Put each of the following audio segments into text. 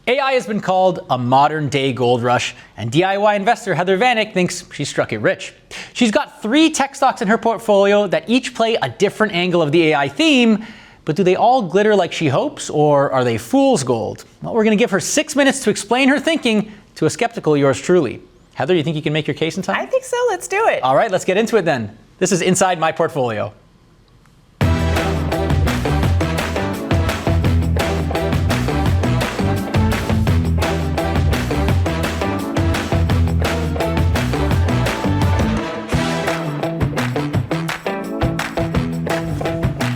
AI has been called a modern-day gold rush, and DIY investor Heather Vanek thinks she struck it rich. She's got 3 tech stocks in her portfolio that each play a different angle of the AI theme, but do they all glitter like she hopes, or are they fool's gold? Well, we're going to give her 6 minutes to explain her thinking to a skeptical yours truly. Heather, you think you can make your case in time? I think so. Let's do it. All right, let's get into it then. This is Inside My Portfolio.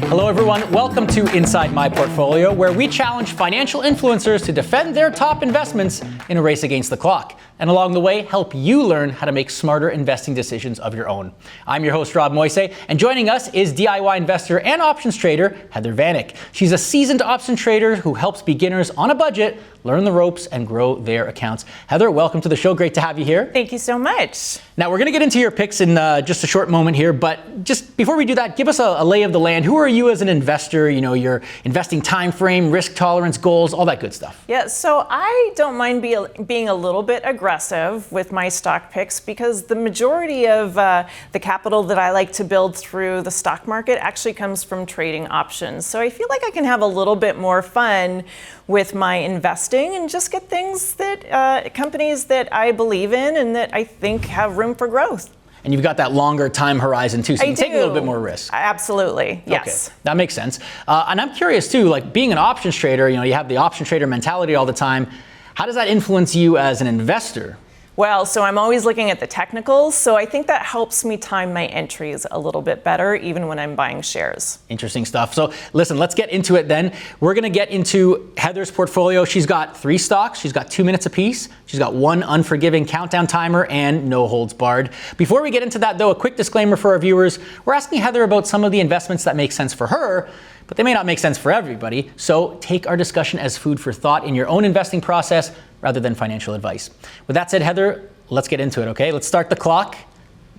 Hello everyone, welcome to Inside My Portfolio, where we challenge financial influencers to defend their top investments in a race against the clock, and along the way, help you learn how to make smarter investing decisions of your own. I'm your host, Rob Moise, and joining us is DIY investor and options trader, Heather Vanek. She's a seasoned option trader who helps beginners on a budget learn the ropes and grow their accounts. Heather, welcome to the show. Great to have you here. Thank you so much. Now, we're going to get into your picks in just a short moment here, but just before we do that, give us a lay of the land. Who are you as an investor? You know, your investing time frame, risk tolerance, goals, all that good stuff. Yeah, so I don't mind being a little bit aggressive with my stock picks because the majority of the capital that I like to build through the stock market actually comes from trading options. So I feel like I can have a little bit more fun with my investing and just get things that companies that I believe in and that I think have room for growth. And you've got that longer time horizon too, so you can take a little bit more risk. Absolutely, yes. Okay. That makes sense. And I'm curious too, like being an options trader, you know, you have the option trader mentality all the time. How does that influence you as an investor? Well, so I'm always looking at the technicals, so I think that helps me time my entries a little bit better, even when I'm buying shares. Interesting stuff. So listen, let's get into it then. We're going to get into Heather's portfolio. She's got 3 stocks. She's got 2 minutes apiece. She's got 1 unforgiving countdown timer and no holds barred. Before we get into that though, a quick disclaimer for our viewers. We're asking Heather about some of the investments that make sense for her, but they may not make sense for everybody. So take our discussion as food for thought in your own investing process rather than financial advice. With that said, Heather, let's get into it, okay? Let's start the clock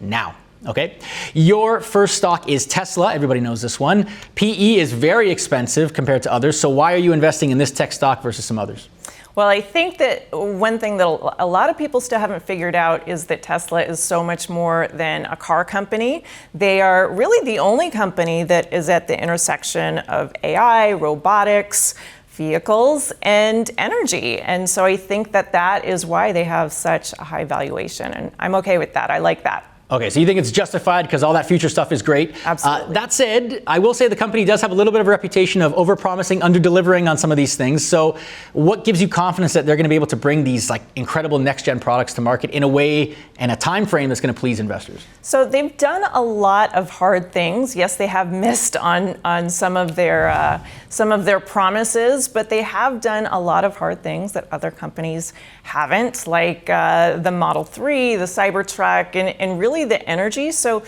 now, okay? Your first stock is Tesla. Everybody knows this one. PE is very expensive compared to others. So why are you investing in this tech stock versus some others? Well, I think that one thing that a lot of people still haven't figured out is that Tesla is so much more than a car company. They are really the only company that is at the intersection of AI, robotics, vehicles, and energy. And so I think that that is why they have such a high valuation. And I'm okay with that. I like that. Okay, so you think it's justified because all that future stuff is great. Absolutely. That said, I will say the company does have a little bit of a reputation of overpromising, under-delivering on some of these things. So what gives you confidence that they're going to be able to bring these like incredible next-gen products to market in a way and a time frame that's going to please investors? So they've done a lot of hard things. Yes, they have missed on some of their promises, but they have done a lot of hard things that other companies haven't, like the Model 3, the Cybertruck, and really the energy. So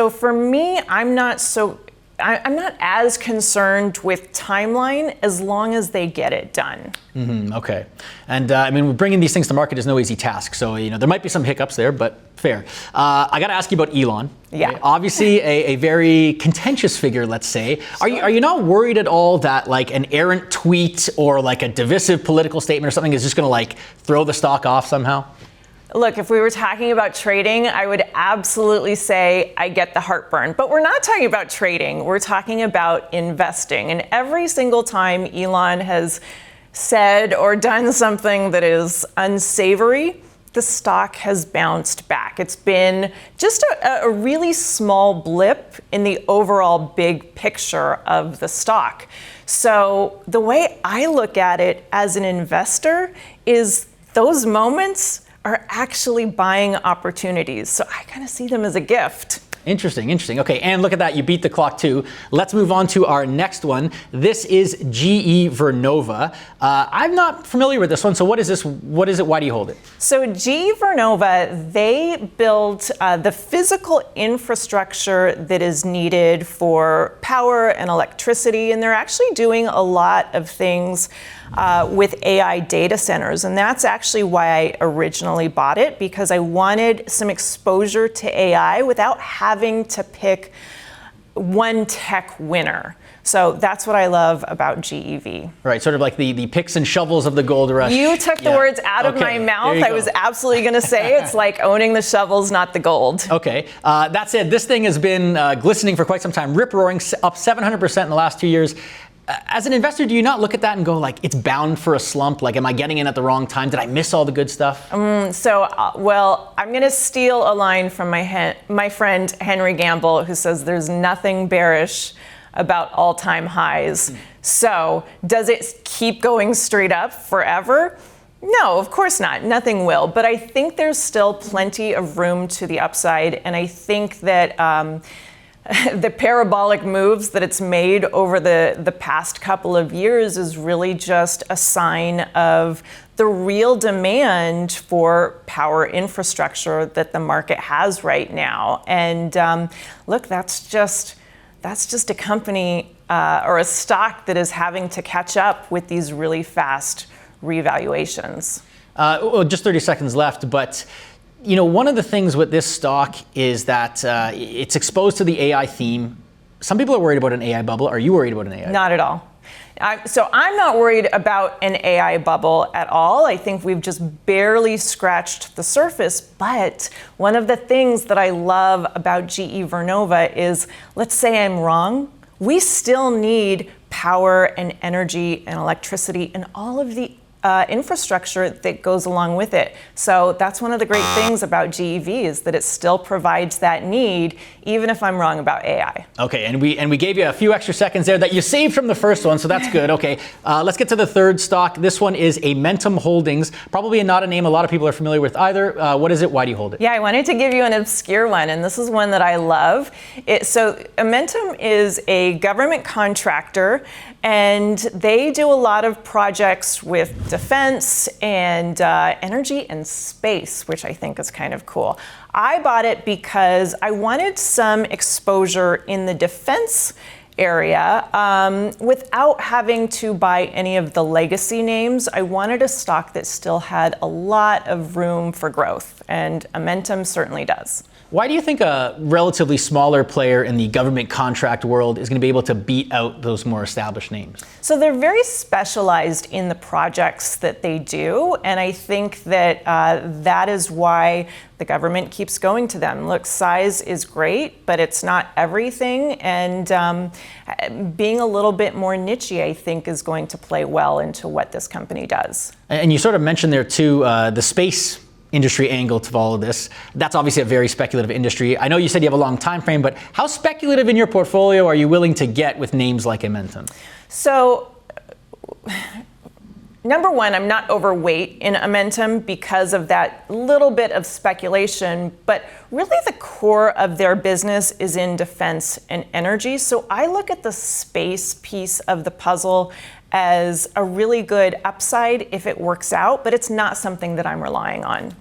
for me, I'm not as concerned with timeline as long as they get it done. Okay. And I mean, bringing these things to market is no easy task. So, you know, there might be some hiccups there, but fair. I got to ask you about Elon. Yeah. Okay? Obviously a very contentious figure, let's say. Are you not worried at all that like an errant tweet or like a divisive political statement or something is just going to like throw the stock off somehow? Look, if we were talking about trading, I would absolutely say I get the heartburn. But we're not talking about trading. We're talking about investing. And every single time Elon has said or done something that is unsavory, the stock has bounced back. It's been just a really small blip in the overall big picture of the stock. So the way I look at it as an investor is those moments are actually buying opportunities. So I kind of see them as a gift. Interesting. Okay, and look at that, you beat the clock too. Let's move on to our next one. This is GE Vernova. I'm not familiar with this one, so what is this? What is it? Why do you hold it? So GE Vernova, they build the physical infrastructure that is needed for power and electricity, and they're actually doing a lot of things with AI data centers. And that's actually why I originally bought it, because I wanted some exposure to AI without having to pick one tech winner. So that's what I love about GEV. Right, sort of like the picks and shovels of the gold rush. You took the words out of my mouth. I was absolutely going to say it's like owning the shovels, not the gold. Okay, that said, this thing has been glistening for quite some time, rip-roaring, up 700% in the last 2 years. As an investor, do you not look at that and go like, it's bound for a slump? Like, am I getting in at the wrong time? Did I miss all the good stuff? Well, I'm going to steal a line from my friend Henry Gamble, who says there's nothing bearish about all-time highs. So does it keep going straight up forever? No, of course not. Nothing will. But I think there's still plenty of room to the upside. And I think that the parabolic moves that it's made over the past couple of years is really just a sign of the real demand for power infrastructure that the market has right now. And look, that's just a company or a stock that is having to catch up with these really fast revaluations. Well, just 30 seconds left, but you know, one of the things with this stock is that it's exposed to the AI theme. Some people are worried about an AI bubble. Are you worried about an AI bubble? Not at all. So I'm not worried about an AI bubble at all. I think we've just barely scratched the surface. But one of the things that I love about GE Vernova is, let's say I'm wrong, we still need power and energy and electricity and all of the infrastructure that goes along with it. So that's one of the great things about GEV is that it still provides that need, even if I'm wrong about AI. Okay, and we gave you a few extra seconds there that you saved from the first one, so that's good. Okay, let's get to the third stock. This one is Amentum Holdings. Probably not a name a lot of people are familiar with either. What is it? Why do you hold it? Yeah, I wanted to give you an obscure one, and this is one that I love. So Amentum is a government contractor, and they do a lot of projects with defense and energy and space, which I think is kind of cool. I bought it because I wanted some exposure in the defense area without having to buy any of the legacy names. I wanted a stock that still had a lot of room for growth, and Amentum certainly does. Why do you think a relatively smaller player in the government contract world is going to be able to beat out those more established names? So they're very specialized in the projects that they do, and I think that that is why the government keeps going to them. Look, size is great, but it's not everything, and being a little bit more niche, I think, is going to play well into what this company does. And you sort of mentioned there too, the space industry angle to all of this. That's obviously a very speculative industry. I know you said you have a long time frame, but how speculative in your portfolio are you willing to get with names like Amentum? So, number one, I'm not overweight in Amentum because of that little bit of speculation, but really the core of their business is in defense and energy. So I look at the space piece of the puzzle as a really good upside if it works out, but it's not something that I'm relying on.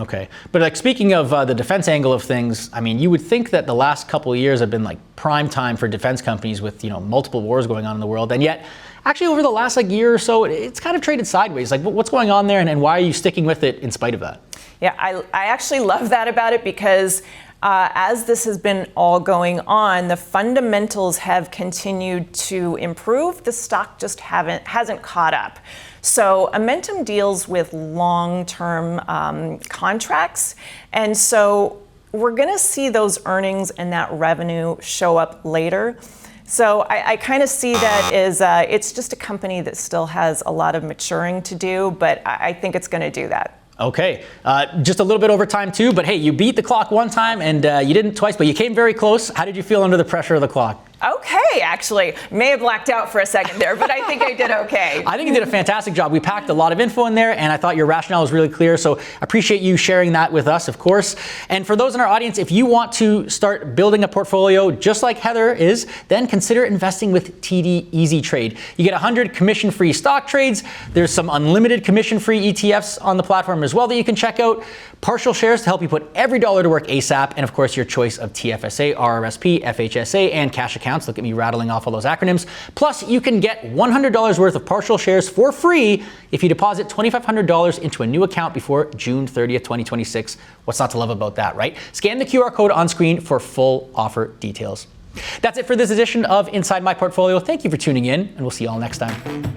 Okay, but like speaking of the defense angle of things, I mean, you would think that the last couple of years have been like prime time for defense companies with, you know, multiple wars going on in the world, and yet actually over the last like year or so, it's kind of traded sideways. Like, what's going on there, and why are you sticking with it in spite of that? Yeah, I actually love that about it because as this has been all going on, the fundamentals have continued to improve. The stock just hasn't caught up. So Amentum deals with long-term contracts, and so we're going to see those earnings and that revenue show up later. So I kind of see that as it's just a company that still has a lot of maturing to do, but I think it's going to do that. Okay, just a little bit over time too, but hey, you beat the clock one time and you didn't twice, but you came very close. How did you feel under the pressure of the clock? Okay, actually. May have blacked out for a second there, but I think I did okay. I think you did a fantastic job. We packed a lot of info in there, and I thought your rationale was really clear, so appreciate you sharing that with us, of course. And for those in our audience, if you want to start building a portfolio just like Heather is, then consider investing with TD Easy Trade. You get 100 commission-free stock trades. There's some unlimited commission-free ETFs on the platform as well that you can check out. Partial shares to help you put every dollar to work ASAP, and of course your choice of TFSA, RRSP, FHSA, and cash accounts. Look at me rattling off all those acronyms. Plus, you can get $100 worth of partial shares for free if you deposit $2,500 into a new account before June 30th, 2026. What's not to love about that, right? Scan the QR code on screen for full offer details. That's it for this edition of Inside My Portfolio. Thank you for tuning in, and we'll see you all next time.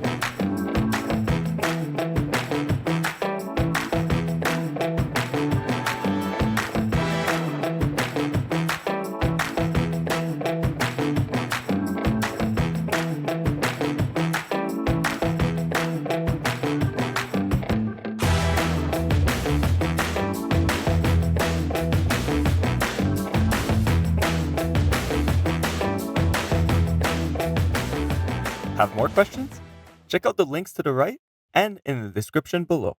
Have more questions? Check out the links to the right and in the description below.